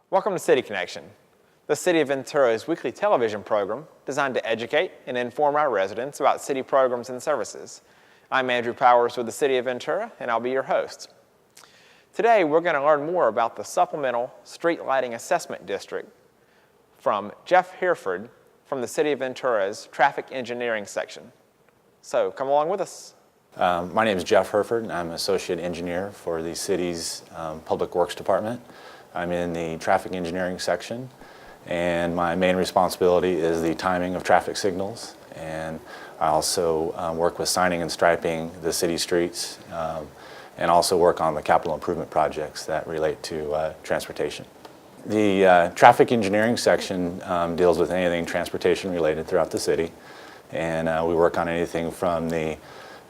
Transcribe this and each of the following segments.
Welcome to City Connection, the City of Ventura's weekly television program designed to educate and inform our residents about city programs and services. I'm Andrew Powers with the City of Ventura, and I'll be your host. Today, we're going to learn more about the Supplemental Street Lighting Assessment District from Jeff Hereford from the City of Ventura's Traffic Engineering section. So come along with us. My name is Jeff Hereford, and I'm an Associate Engineer for the city's Public Works Department. I'm in the Traffic Engineering section, and my main responsibility is the timing of traffic signals, and I also work with signing and striping the city streets, and also work on the capital improvement projects that relate to transportation. The Traffic Engineering section deals with anything transportation related throughout the city, and we work on anything from the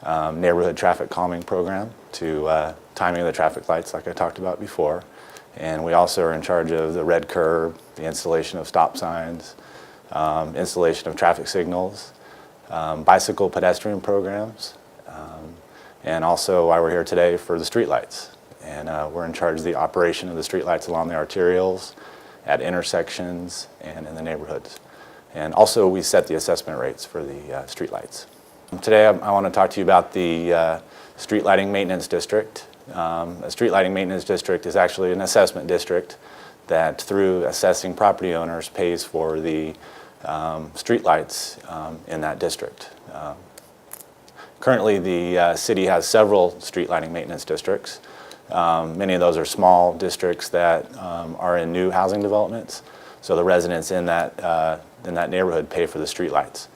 neighborhood traffic calming program to timing of the traffic lights like I talked about before. And we also are in charge of the red curb, the installation of stop signs, installation of traffic signals, bicycle pedestrian programs, and also why we're here today for the street lights. And we're in charge of the operation of the street lights along the arterials, at intersections, and in the neighborhoods. And also we set the assessment rates for the street lights. Today I want to talk to you about the Street Lighting Maintenance District. A street lighting maintenance district is actually an assessment district that, through assessing property owners, pays for the street lights in that district. Currently, the city has several street lighting maintenance districts. Many of those are small districts that are in new housing developments, so the residents in that neighborhood pay for the street lights.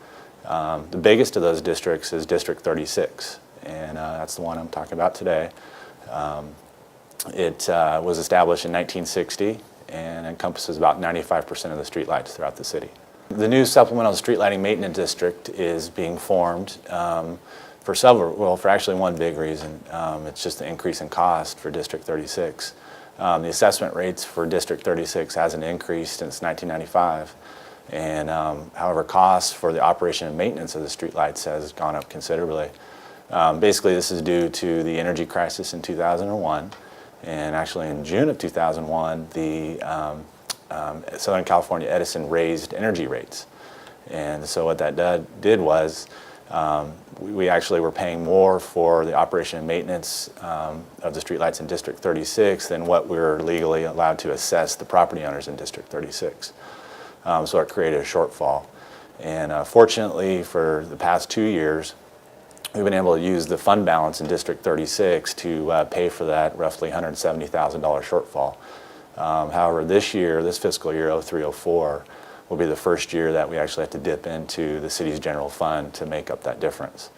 The biggest of those districts is District 36, and that's the one I'm talking about today. It was established in 1960 and encompasses about 95% of the streetlights throughout the city. The new Supplemental Street Lighting Maintenance District is being formed for actually one big reason. It's just the increase in cost for District 36. The assessment rates for District 36 hasn't increased since 1995. And however, costs for the operation and maintenance of the streetlights has gone up considerably. Basically, this is due to the energy crisis in 2001, and actually in June of 2001, the Southern California Edison raised energy rates. And so what that did was we actually were paying more for the operation and maintenance of the streetlights in District 36 than what we were legally allowed to assess the property owners in District 36. So it created a shortfall. And fortunately, for the past 2 years, we've been able to use the fund balance in District 36 to pay for that roughly $170,000 shortfall. However, this year, this fiscal year, 03-04, will be the first year that we actually have to dip into the city's general fund to make up that difference.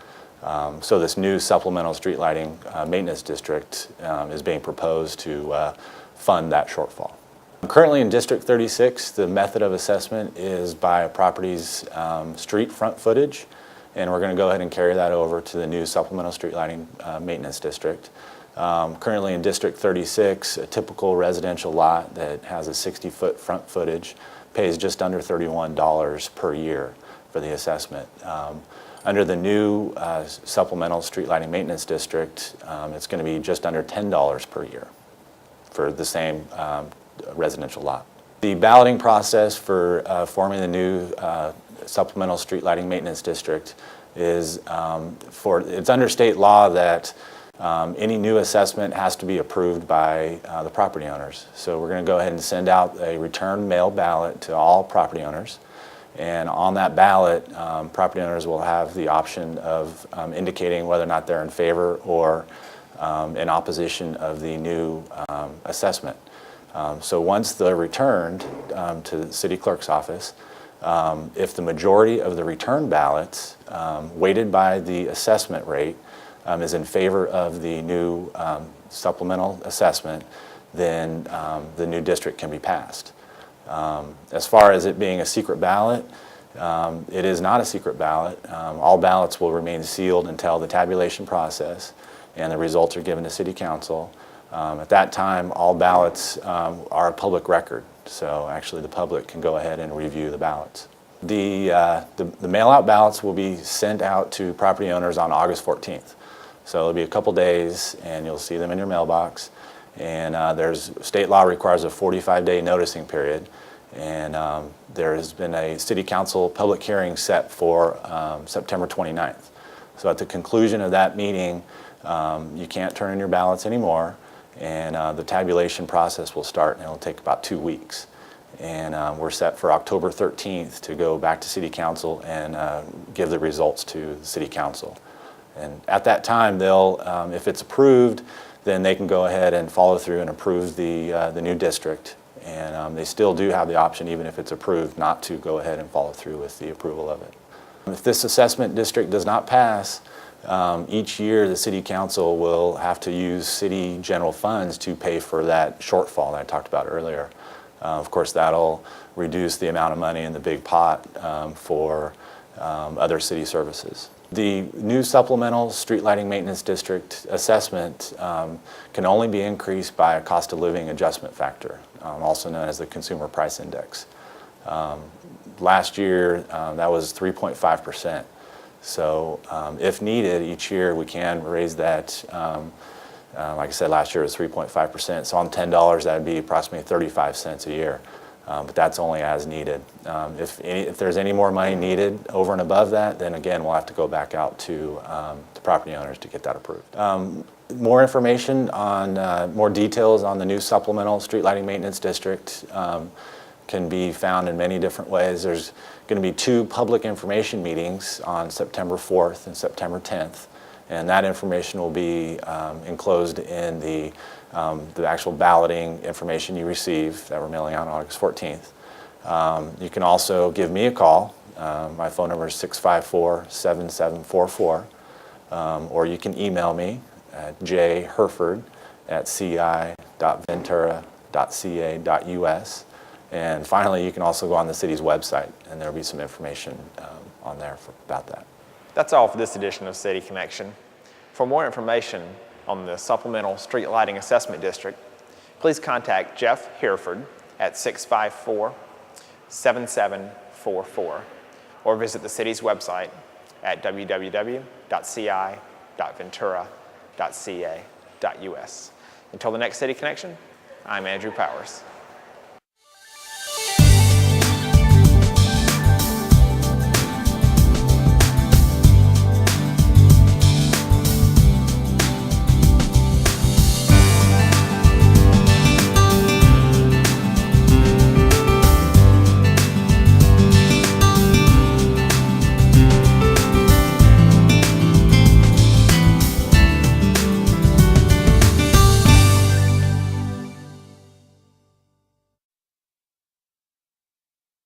So this new Supplemental Street Lighting Maintenance District is being proposed to fund that shortfall. Currently in District 36, the method of assessment is by a property's street front footage, and we're going to go ahead and carry that over to the new Supplemental Street Lighting Maintenance District. Currently in District 36, a typical residential lot that has a 60-foot front footage pays just under $31 per year for the assessment. Under the new Supplemental Street Lighting Maintenance District, it's going to be just under $10 per year for the same residential lot. The balloting process for forming the new Supplemental Street Lighting Maintenance District is it's under state law that any new assessment has to be approved by the property owners. So we're going to go ahead and send out a return mail ballot to all property owners, and on that ballot, property owners will have the option of indicating whether or not they're in favor or in opposition of the new assessment. So once they're returned to the city clerk's office, if the majority of the return ballots weighted by the assessment rate is in favor of the new supplemental assessment, then the new district can be passed. As far as it being a secret ballot, it is not a secret ballot. All ballots will remain sealed until the tabulation process and the results are given to City Council. At that time, all ballots are a public record, so actually the public can go ahead and review the ballots. The mail-out ballots will be sent out to property owners on August 14th. So it'll be a couple days, and you'll see them in your mailbox. And there's state law requires a 45-day noticing period. And there has been a city council public hearing set for September 29th. So at the conclusion of that meeting, you can't turn in your ballots anymore, and the tabulation process will start, and it'll take about 2 weeks. And we're set for October 13th to go back to City Council and give the results to the City Council. And at that time, they'll, if it's approved, then they can go ahead and follow through and approve the new district. And they still do have the option, even if it's approved, not to go ahead and follow through with the approval of it. If this assessment district does not pass, each year the City Council will have to use city general funds to pay for that shortfall that I talked about earlier. Of course, that'll reduce the amount of money in the big pot for other city services. The new supplemental street lighting maintenance district assessment can only be increased by a cost of living adjustment factor, also known as the consumer price index. Last year, that was 3.5%. So if needed, each year we can raise that. Like I said, last year it was 3.5%. So on $10, that would be approximately 35 cents a year. But that's only as needed. If there's any more money needed over and above that, then again, we'll have to go back out to the property owners to get that approved. More information on, more details on the new supplemental street lighting maintenance district can be found in many different ways. There's going to be 2 public information meetings on September 4th and September 10th. And that information will be enclosed in the actual balloting information you receive that we're mailing out on August 14th. You can also give me a call. My phone number is 654-7744. Or you can email me at jherford@ci.ventura.ca.us. And finally, you can also go on the city's website, and there will be some information on there about that. That's all for this edition of City Connection. For more information on the Supplemental Street Lighting Assessment District, please contact Jeff Hereford at 654-7744 or visit the city's website at www.ci.ventura.ca.us. Until the next City Connection, I'm Andrew Powers.